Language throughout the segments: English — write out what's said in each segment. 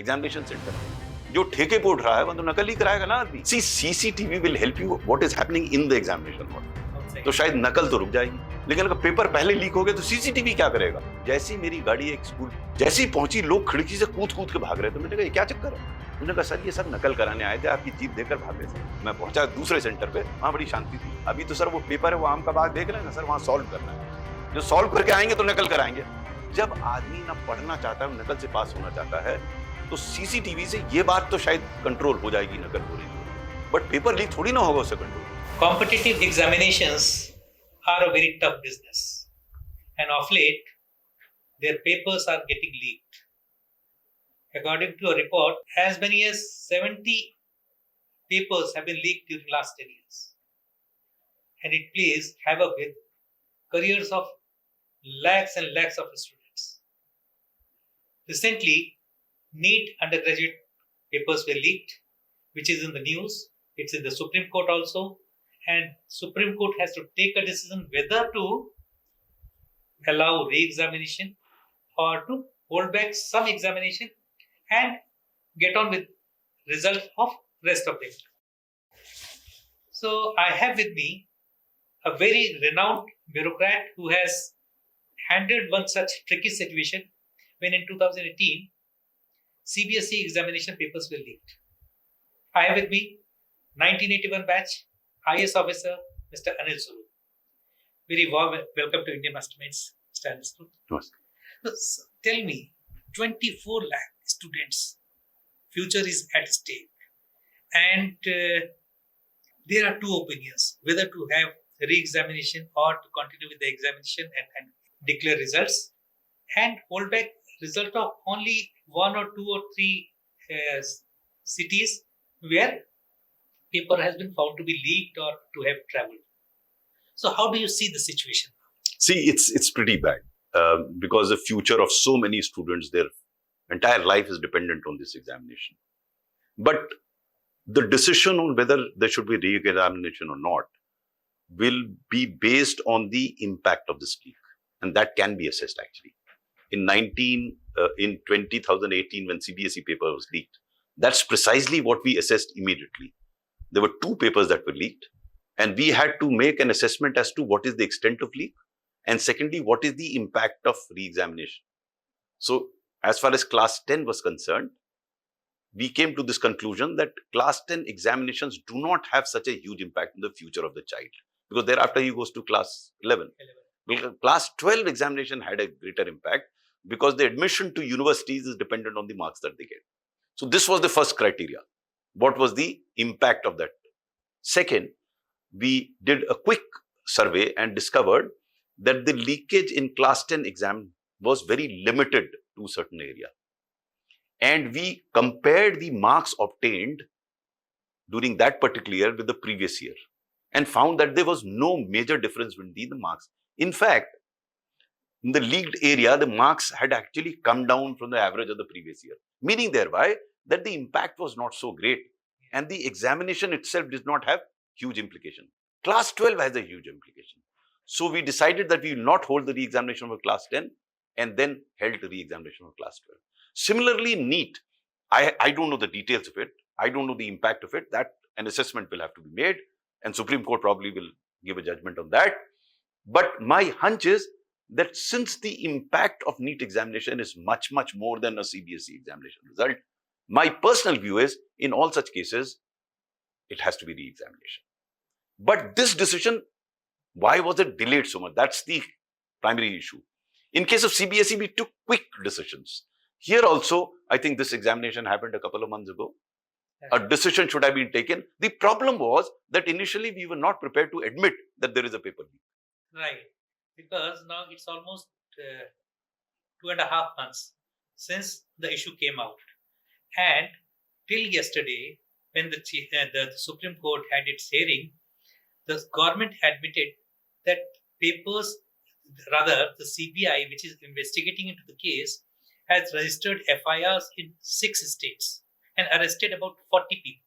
Examination centre जो ठेके पे उठ रहा है वो तो नकल ही कराएगा ना आदमी। C CCTV will help you what is happening in the examination hall, तो शायद नकल तो रुक जाएगी, लेकिन अगर पेपर पहले लीक हो गया तो सीसीटीवी क्या करेगा। जैसी मेरी गाड़ी एक स्कूल जैसी पहुंची, लोग खिड़की से कूद कूद के भाग रहे थे। मैंने कहा ये क्या चक्कर है। उन्होंने कहा सर ये सब नकल कराने आए थे, आपकी जीप देखकर भाग गए सर। मैं पहुंचा दूसरे सेंटर पे, वहां बड़ी शांति थी। अभी तो सर वो पेपर है, वो आम का बाग देख रहे हैं ना सर, वहां सॉल्व करना है। जो सॉल्व करके आएंगे तो नकल कराएंगे। जब आदमी ना पढ़ना चाहता है, नकल से पास होना चाहता है, तो सीसीटीवी से ये बात तो शायद कंट्रोल हो जाएगी, नकल हो रही है, बट पेपर लीक थोड़ी ना होगा उससे control. Competitive examinations are a very tough business, and of late, their papers are getting leaked. According to a report, as many as 70 papers have been leaked during last 10 years, and it plays havoc with careers of lakhs and lakhs of students. Recently, NEET undergraduate papers were leaked, which is in the news. It's in the Supreme Court also, and Supreme Court has to take a decision whether to allow re-examination or to hold back some examination and get on with result of rest of it. So I have with me a very renowned bureaucrat who has handled one such tricky situation when in 2018 CBSE examination papers were leaked. I have with me 1981 batch IS officer Mr. Anil Suru. Very warm welcome to Indian Masterminds, Mr. Anil Suru. So, tell me, 24 lakh students, future is at stake, and there are two opinions whether to have re-examination or to continue with the examination and declare results and hold back result of only one or two or three cities where paper has been found to be leaked or to have traveled. So how do you see the situation? See, it's pretty bad because the future of so many students, their entire life is dependent on this examination. But the decision on whether there should be re-examination or not will be based on the impact of this leak, and that can be assessed actually. In 2018, when CBSE paper was leaked, that's precisely what we assessed immediately. There were two papers that were leaked, and we had to make an assessment as to what is the extent of leak, and secondly, what is the impact of re-examination. So, as far as class 10 was concerned, we came to this conclusion that class 10 examinations do not have such a huge impact in the future of the child, because thereafter he goes to class 11. Class 12 examination had a greater impact because the admission to universities is dependent on the marks that they get. So this was the first criteria. What was the impact of that? Second, we did a quick survey and discovered that the leakage in class 10 exam was very limited to a certain area. And we compared the marks obtained during that particular year with the previous year and found that there was no major difference between the marks. In fact, in the leaked area, the marks had actually come down from the average of the previous year, meaning thereby that the impact was not so great and the examination itself did not have huge implication. Class 12 has a huge implication. So we decided that we will not hold the re-examination of class 10 and then held the re-examination of class 12. Similarly, NEET, I don't know the details of it. I don't know the impact of it. That an assessment will have to be made, and Supreme Court probably will give a judgment on that. But my hunch is that since the impact of NEET examination is much, much more than a CBSE examination result, my personal view is in all such cases, it has to be re-examination. But this decision, why was it delayed so much? That's the primary issue. In case of CBSE, we took quick decisions. Here also, I think this examination happened a couple of months ago. A decision should have been taken. The problem was that initially we were not prepared to admit that there is a paper leak. Right, because now it's almost 2.5 months since the issue came out, and till yesterday, when the Supreme Court had its hearing, the government admitted that papers, rather the CBI, which is investigating into the case, has registered FIRs in 6 states and arrested about 40 people.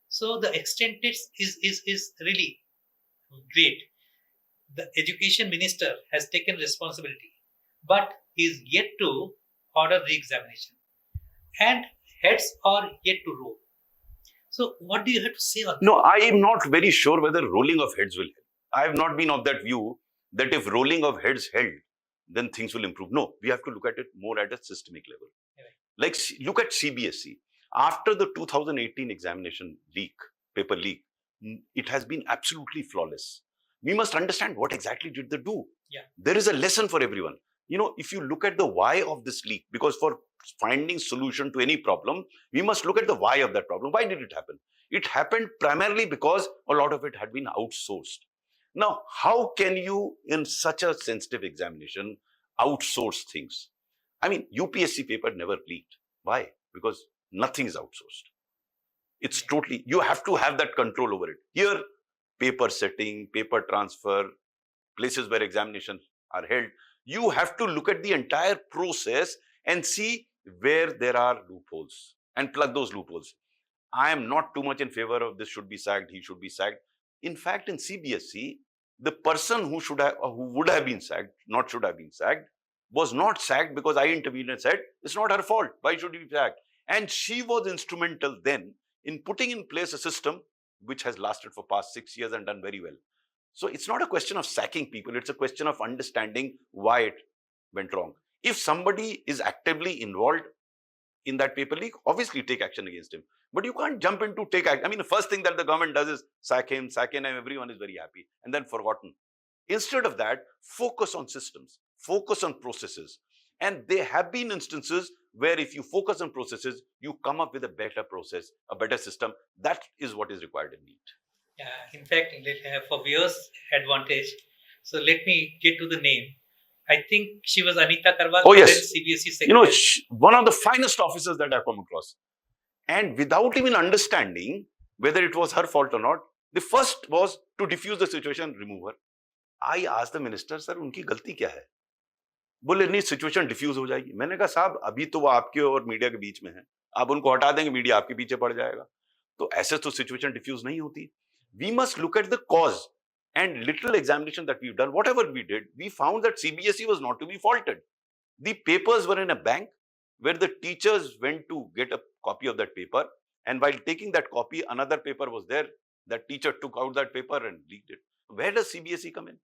So the extent is really great. The education minister has taken responsibility, but he is yet to order re-examination. and heads are yet to roll. So, what do you have to say on that? No, I am not very sure whether rolling of heads will help. I have not been of that view that if rolling of heads held, then things will improve. No, we have to look at it more at a systemic level. Right. Like, look at CBSE. After the 2018 examination leak, paper leak, it has been absolutely flawless. We must understand what exactly did they do. Yeah. There is a lesson for everyone. If you look at the why of this leak, because for finding solution to any problem, we must look at the why of that problem. Why did it happen? It happened primarily because a lot of it had been outsourced. Now, how can you, in such a sensitive examination, outsource things? I mean, UPSC paper never leaked. Why? Because nothing is outsourced. It's totally, you have to have that control over it. Here, paper setting, paper transfer, places where examinations are held, you have to look at the entire process and see where there are loopholes and plug those loopholes. I am not too much in favor of this should be sacked, he should be sacked. In fact, in CBSE, the person who would have been sacked, not should have been sacked, was not sacked because I intervened and said, it's not her fault. Why should he be sacked? And she was instrumental then in putting in place a system which has lasted for past 6 years and done very well. So it's not a question of sacking people. It's a question of understanding why it went wrong. If somebody is actively involved in that paper leak, obviously take action against him. But you can't jump into take action. I mean, the first thing that the government does is sack him, and everyone is very happy, and then forgotten. Instead of that, focus on systems, focus on processes. And there have been instances where if you focus on processes, you come up with a better process, a better system. That is what is required in NEET. Yeah, in fact, for viewers' advantage, so let me get to the name. I think she was Anita Karwal, oh, yes. CBSE secretary. One of the finest officers that I've come across. And without even understanding whether it was her fault or not, the first was to diffuse the situation, remove her. I asked the minister, sir, उनकी गलती क्या है? बोले नहीं, situation diffuse हो जाएगी. मैंने कहा साहब अभी तो वो आपके और मीडिया के बीच में है, आप उनको हटा देंगे, मीडिया आपके पीछे पड़ जाएगा. तो ऐसे तो सिचुएशन डिफ्यूज नहीं होती. We must look at the cause. And little examination that we've done, whatever we did, we found that CBSE was not to be faulted. The papers were in a bank where the teachers went to get a copy of that paper, and while taking that copy, another paper was there. That teacher took out that paper and leaked it. Where does CBSE come in?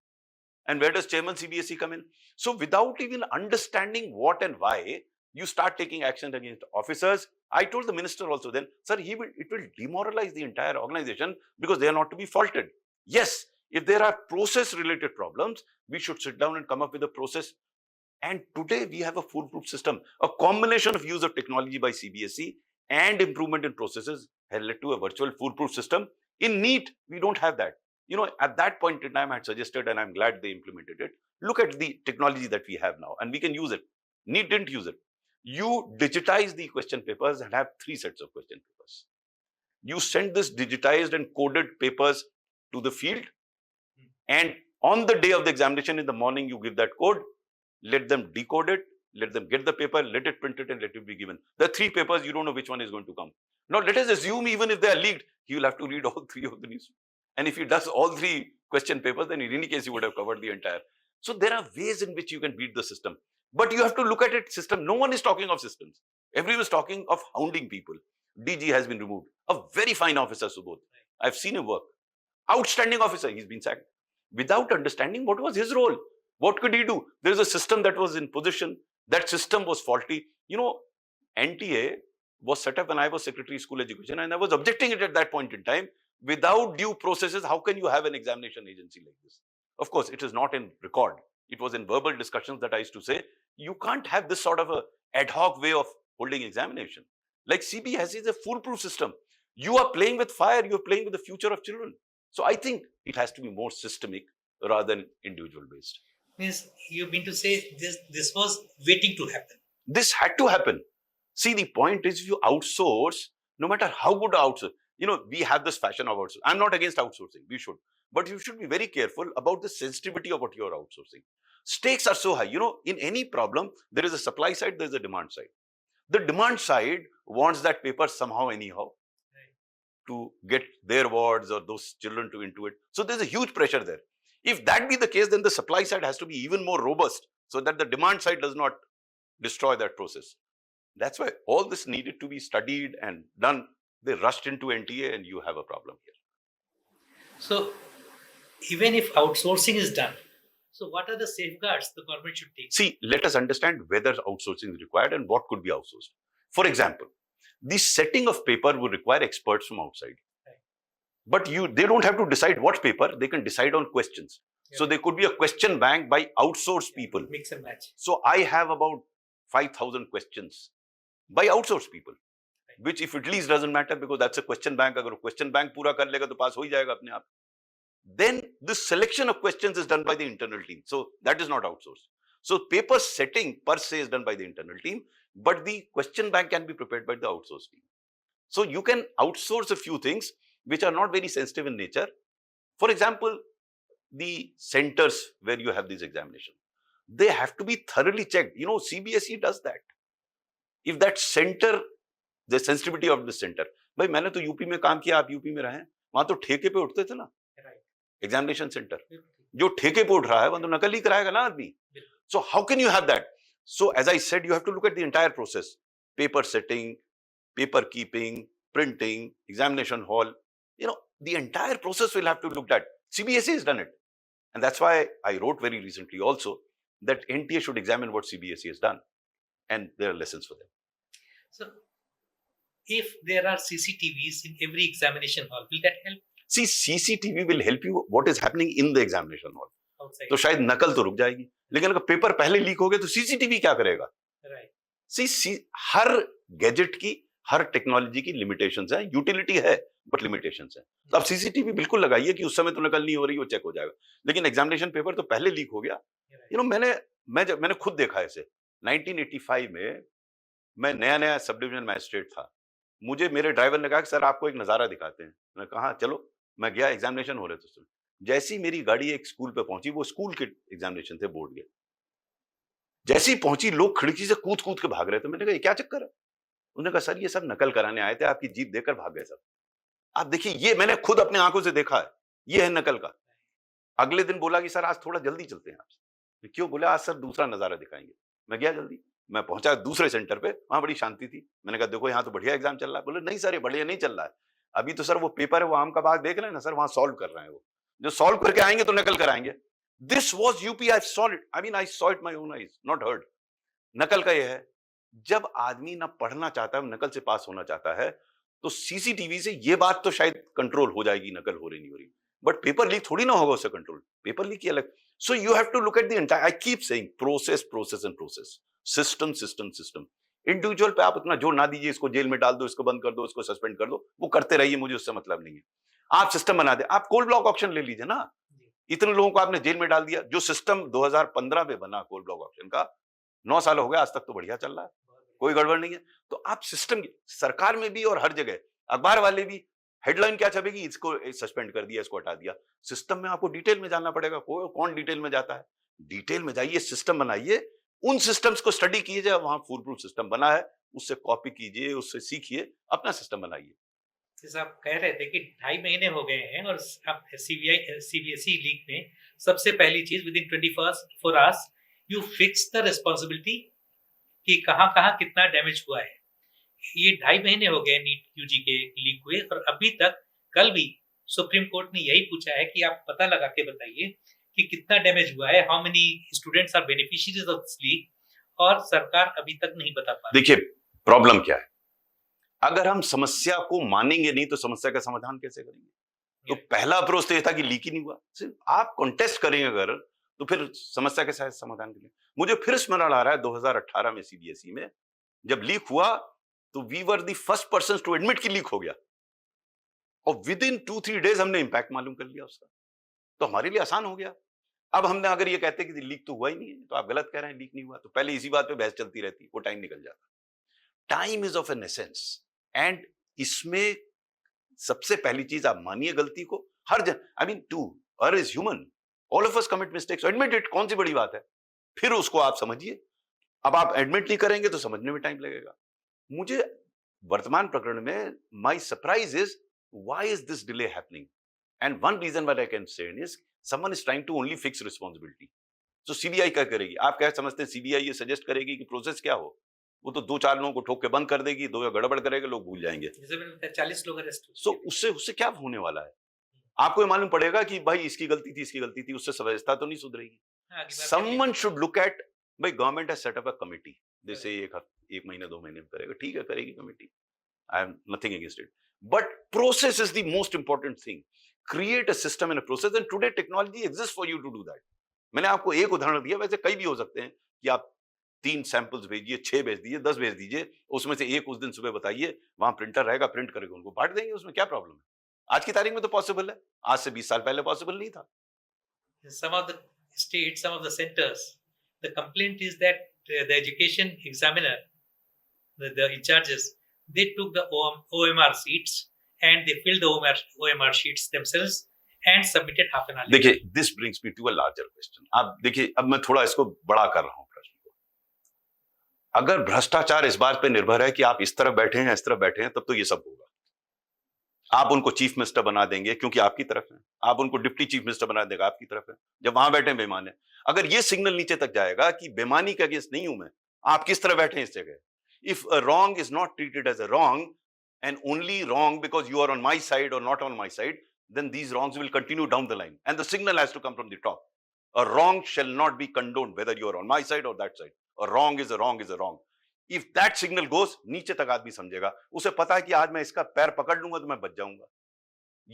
And where does Chairman CBSE come in? So without even understanding what and why, you start taking action against officers. I told the minister also then, sir, it will demoralize the entire organization because they are not to be faulted. Yes, if there are process-related problems, we should sit down and come up with a process. And today we have a foolproof system. A combination of use of technology by CBSE and improvement in processes has led to a virtual foolproof system. In NEET, we don't have that. At that point in time, I had suggested, and I'm glad they implemented it. Look at the technology that we have now, and we can use it. NEET didn't use it. You digitize the question papers and have 3 sets of question papers. You send this digitized and coded papers to the field, and on the day of the examination in the morning, you give that code, let them decode it, let them get the paper, let it print it, and let it be given. The 3 papers, you don't know which one is going to come. Now, let us assume even if they are leaked, he will have to read all 3 of the news. And if he does all 3 question papers, then in any case, he would have covered the entire. So there are ways in which you can beat the system. But you have to look at it system. No one is talking of systems. Everyone is talking of hounding people. DG has been removed. A very fine officer, Subodh. I've seen him work. Outstanding officer, he's been sacked. Without understanding what was his role. What could he do? There is a system that was in position. That system was faulty. NTA was set up when I was Secretary of School Education, and I was objecting it at that point in time. Without due processes, how can you have an examination agency like this? Of course, it is not in record. It was in verbal discussions that I used to say, you can't have this sort of a ad hoc way of holding examination. Like CBSE is a foolproof system. You are playing with fire, you are playing with the future of children. So I think it has to be more systemic rather than individual based. Means you mean to say this was waiting to happen? This had to happen. See, the point is, if you outsource, no matter how good outsource, we have this fashion of outsourcing. I'm not against outsourcing, we should. But you should be very careful about the sensitivity of what you're outsourcing. Stakes are so high. In any problem, there is a supply side, there's a demand side. The demand side wants that paper somehow, anyhow, to get their wards or those children to into it. So there's a huge pressure there. If that be the case, then the supply side has to be even more robust so that the demand side does not destroy that process. That's why all this needed to be studied and done. They rushed into NTA and you have a problem here. So, even if outsourcing is done, so what are the safeguards the government should take? See, let us understand whether outsourcing is required and what could be outsourced. For example, the setting of paper would require experts from outside. Right. But they don't have to decide what paper, they can decide on questions. Yeah. So there could be a question bank by outsourced people. Mix and match. So I have about 5,000 questions by outsourced people, which if it least doesn't matter because that's a question bank. Agar question bank पूरा कर लेगा तो पास हो ही जाएगा अपने आप. Then the selection of questions is done by the internal team. So that is not outsourced. So paper setting per se is done by the internal team, but the question bank can be prepared by the outsourced team. So you can outsource a few things which are not very sensitive in nature. For example, the centers where you have these examinations, they have to be thoroughly checked. You know, CBSE does that. If that center, the sensitivity of the center, भाई मैंने तो UP में काम किया, आप UP में रहे, वहां तो ठेके पे उठते थे ना एग्जामिनेशन सेंटर. जो ठेके पे उठ रहा है वह तो नकल ही कराएगा ना आदमी. So how can you have that? So as I said, you have to look at the entire process: paper setting, paper keeping, printing, examination hall. You know, the entire process will have to look at. CBSE has done it, and that's why I wrote very recently also that NTA should examine what CBSE has done, and there are lessons for them. So, if there are CCTVs in every examination hall, will that help? See, CCTV will help you what is happening in the examination hall. Outside. तो शायद नकल तो रुक जाएगी, लेकिन अगर paper पहले leak हो गए तो सीसीटीवी क्या करेगा? Right. हर गैजेट की, हर टेक्नोलॉजी की लिमिटेशंस हैं, यूटिलिटी है बट लिमिटेशंस हैं. तो आप सीसीटीवी बिल्कुल लगाइए कि उस समय तो नकल नहीं हो रही, वो चेक हो जाएगा. लेकिन एग्जामिनेशन पेपर तो पहले लीक हो गया. यू नो, मैंने खुद देखा इसे. 1985 में मैं नया सब डिवीजन मैजिस्ट्रेट था. मुझे मेरे ड्राइवर ने कहा कि सर आपको एक नजारा दिखाते हैं. मैंने कहा चलो. मैं गया, एग्जामिनेशन हो रहे थे. जैसी मेरी गाड़ी एक स्कूल पे पहुंची, वो स्कूल के एग्जामिनेशन थे, बोर्ड के. जैसी पहुंची, लोग खिड़की से कूद कूद के भाग रहे थे. मैंने कहा ये क्या चक्कर है? उन्होंने कहा सर ये सब नकल कराने आए थे, आपकी जीप देखकर भाग गए सब. आप देखिए, ये मैंने खुद अपने आंखों से देखा है, ये है नकल का. अगले दिन बोला कि सर आज थोड़ा जल्दी चलते हैं आपसे. क्यों? बोले आज सर दूसरा नजारा दिखाएंगे. मैं गया जल्दी. मैं पहुंचा दूसरे सेंटर पे, वहां बड़ी शांति थी. मैंने कहा देखो यहाँ तो बढ़िया एग्जाम चल रहा है. बोले नहीं सर ये बढ़िया नहीं चल रहा है. अभी तो सर वो पेपर है, वो आम का बाग देख रहे हैं ना सर, वहां सॉल्व कर रहे हैं. वो जो सॉल्व करके आएंगे तो नकल कराएंगे. This was UP. I saw it. I mean I saw it my own eyes, not heard. नकल का यह है, जब आदमी ना पढ़ना चाहता है, नकल से पास होना चाहता है, तो सीसीटीवी से ये बात तो शायद कंट्रोल हो जाएगी, नकल हो रही नहीं हो रही. बट पेपर लीक थोड़ी ना होगा उससे कंट्रोल. पेपर लीक अलग. So you have to look at the entire. I keep saying process process and process, system system system. Individual पे आप इतना जोर ना दीजिए, इसको जेल में डाल दो, इसको बंद कर दो, इसको सस्पेंड कर दो. वो करते रहिए, मुझे उससे मतलब नहीं है. आप सिस्टम बना दे. आप कोल ब्लॉक ऑप्शन ले लीजिए ना. इतने लोगों को आपने जेल में डाल दिया. जो सिस्टम 2015 में बना कोल ब्लॉक ऑप्शन का, 9 साल हो गया, आज तक तो बढ़िया चल रहा है, कोई गड़बड़ नहीं है. तो आप सिस्टम, सरकार में भी और हर जगह, अखबार वाले भी, हेडलाइन क्या छपेगी, इसको सस्पेंड कर दिया, इसको हटा दिया. सिस्टम में आपको डिटेल में जानना पड़ेगा. कौन डिटेल में जाता है? डिटेल में जाइए, सिस्टम बनाइए, उन सिस्टम्स को स्टडी कीजिए. वहां फुल प्रूफ सिस्टम बना है, उससे कॉपी कीजिए, उससे सीखिए, अपना सिस्टम बनाइए. जैसे आप कह रहे थे कि 2.5 महीने हो गए हैं और आप सीबीएसई लीग में सबसे पहली चीज with in 24 hours you fix the responsibility कि कहाँ कितना डैमेज हुआ है. ये 2.5 महीने हो गए नीट यूजी के लीक हुए और अभी तक, कल भी सुप्रीम कोर्ट ने यही पूछा है कि आप पता लगा के बताइए कि कितना डैमेज हुआ है, how many students are beneficiaries of this leak, और सरकार अभी तक नहीं बता पा रही. देखिए प्रॉब्लम क्या है, अगर हम समस्या को मानेंगे नहीं तो समस्या का समाधान कैसे करेंगे? तो पहला अप्रोच तो ये था कि लीक ही नहीं हुआ. सिर्फ आप कॉन्टेस्ट करेंगे अगर, तो फिर समस्या के साथ समाधान के लिए. मुझे फिर स्मरण आ रहा है 2018 में सीबीएसई में जब लीक हुआ, तो we were the first person to admit कि लीक हो गया, और विद इन 2-3 डेज हमने इंपैक्ट मालूम कर लिया उसका. तो हमारे लिए आसान हो गया. अब हमने अगर ये कहते कि लीक तो हुआ ही नहीं है, तो आप गलत कह रहे हैं, लीक नहीं हुआ, तो पहले इसी बात पे बहस चलती रहती, वो टाइम निकल जाता. Time is of an essence, and इसमें सबसे पहली चीज आप मानिए गलती को. हर जन, I mean to err is human, all of us commit mistakes, admit it. कौन सी बड़ी बात है? फिर उसको आप समझिए. अब आप एडमिट नहीं करेंगे तो समझने में टाइम लगेगा. मुझे वर्तमान प्रकरण में my surprise is why is this delay happening, and one reason what I can say is someone is trying to only fix responsibility. So CBI क्या करेगी? आप क्या समझते हैं सीबीआई ये सजेस्ट करेगी कि प्रोसेस क्या हो? वो तो 2-4 लोगों को ठोक के बंद कर देगी, 2 या गड़बड़ करेगा, लोग भूल जाएंगे। जैसे मैंने बताया 40 लोग अरेस्ट सो उससे उससे क्या होने वाला है? आपको ये मालूम पड़ेगा कि भाई इसकी गलती थी, इसकी गलती थी, उससे व्यवस्था तो नहीं सुधरेगी। Someone should look at, भाई government has set up a committee, जैसे एक महीने 2 महीने में करेगा, ठीक है, करेगी committee, I have nothing against it, but process is the most important thing. Create a system and a process, and today technology exists for you to do that. मैंने आपको एक उदाहरण दिया, वैसे कई भी हो सकते हैं कि आप 3 सैंपल्स भेजिए, 6 भेज दीजिए, 10 भेज दीजिए, उसमें से एक उस दिन सुबह बताइए, वहां प्रिंटर रहेगा, प्रिंट करेगा, उनको बांट देंगे, उसमें क्या प्रॉब्लम है? आज की तारीख में तो पॉसिबल है, आज से 20 साल पहले पॉसिबल नहीं था। some of the states, some of the centers, the complaint is that the education examiner, the in charges, they took the OMR sheets and they filled the OMR sheets themselves and submitted half an hour later. देखिए, this brings me to a larger question. आप देखिए, अब मैं थोड़ा इसको बड़ा कर रहा हूं प्रश्न को। अगर भ्रष्टाचार इस बात पे निर्भर है कि आप इस तरफ बैठे हैं, इस तरफ बैठे हैं, तब तो ये सब होगा। आप उनको चीफ मिनिस्टर बना देंगे क्योंकि आपकी तरफ है, आप उनको डिप्टी चीफ मिनिस्टर बना देगा, आपकी तरफ है, जब वहां बैठे बेईमान है। अगर ये सिग्नल नीचे तक जाएगा कि बेईमानी के अगेंस्ट नहीं हूं मैं, आप किस तरह बैठे हैं इस जगह, if a wrong is not treated as a wrong and only wrong because you are on my side or not on my side, then these wrongs will continue down the line, and the signal has to come from the top. A wrong shall not be condoned whether you are on my side or that side. A wrong is a wrong is a wrong. If that signal goes, नीचे तक आदमी समझेगा, उसे पता है कि आज मैं इसका पैर पकड़ लूंगा तो मैं बच जाऊंगा,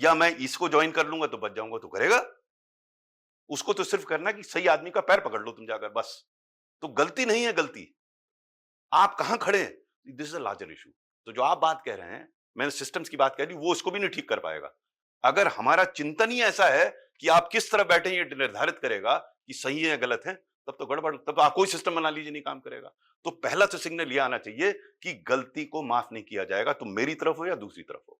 या मैं इसको ज्वाइन कर लूंगा तो बच जाऊंगा, तो करेगा। उसको तो सिर्फ करना कि सही आदमी का पैर पकड़ लो तुम जाकर, बस। तो गलती नहीं है, गलती आप कहां खड़े हैं, this is a larger issue. तो जो आप बात कह रहे हैं, मैंने सिस्टम्स की बात कह दी, वो इसको भी नहीं ठीक कर पाएगा। अगर हमारा चिंतन ही ऐसा है कि आप किस तरह बैठे ये निर्धारित करेगा कि सही है गलत है, तब तो गड़बड़, तब तो आप कोई सिस्टम बना लीजिए, नहीं काम करेगा। तो पहला तो सिग्नल ये आना चाहिए कि गलती को माफ नहीं किया जाएगा, तो मेरी तरफ हो या दूसरी तरफ हो।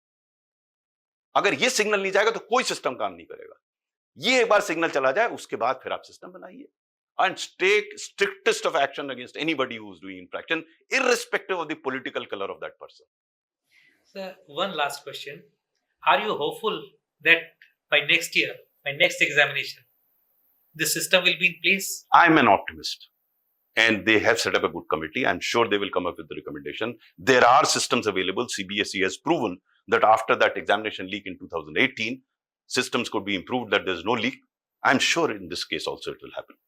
अगर ये सिग्नल नहीं जाएगा तो कोई सिस्टम काम नहीं करेगा। ये एक बार सिग्नल चला जाए, उसके बाद फिर आप सिस्टम बनाइए and take strictest of action against anybody who is doing infraction, irrespective of the political color of that person. Sir, one last question. Are you hopeful that by next year, by next examination, the system will be in place? I'm an optimist. And they have set up a good committee. I'm sure they will come up with the recommendation. There are systems available. CBSE has proven that after that examination leak in 2018, systems could be improved, that there's no leak. I'm sure in this case also it will happen.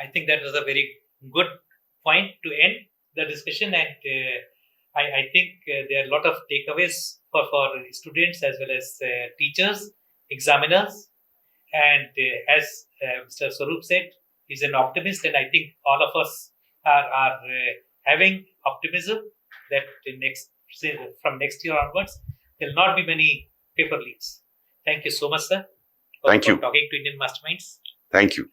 I think that was a very good point to end the discussion, and I think there are a lot of takeaways for students as well as teachers, examiners, and as Mr. Swaroop said, he's an optimist, and I think all of us are having optimism that from next year onwards there will not be many paper leaks. Thank you so much, sir, Thank you. for talking to Indian Masterminds. Thank you.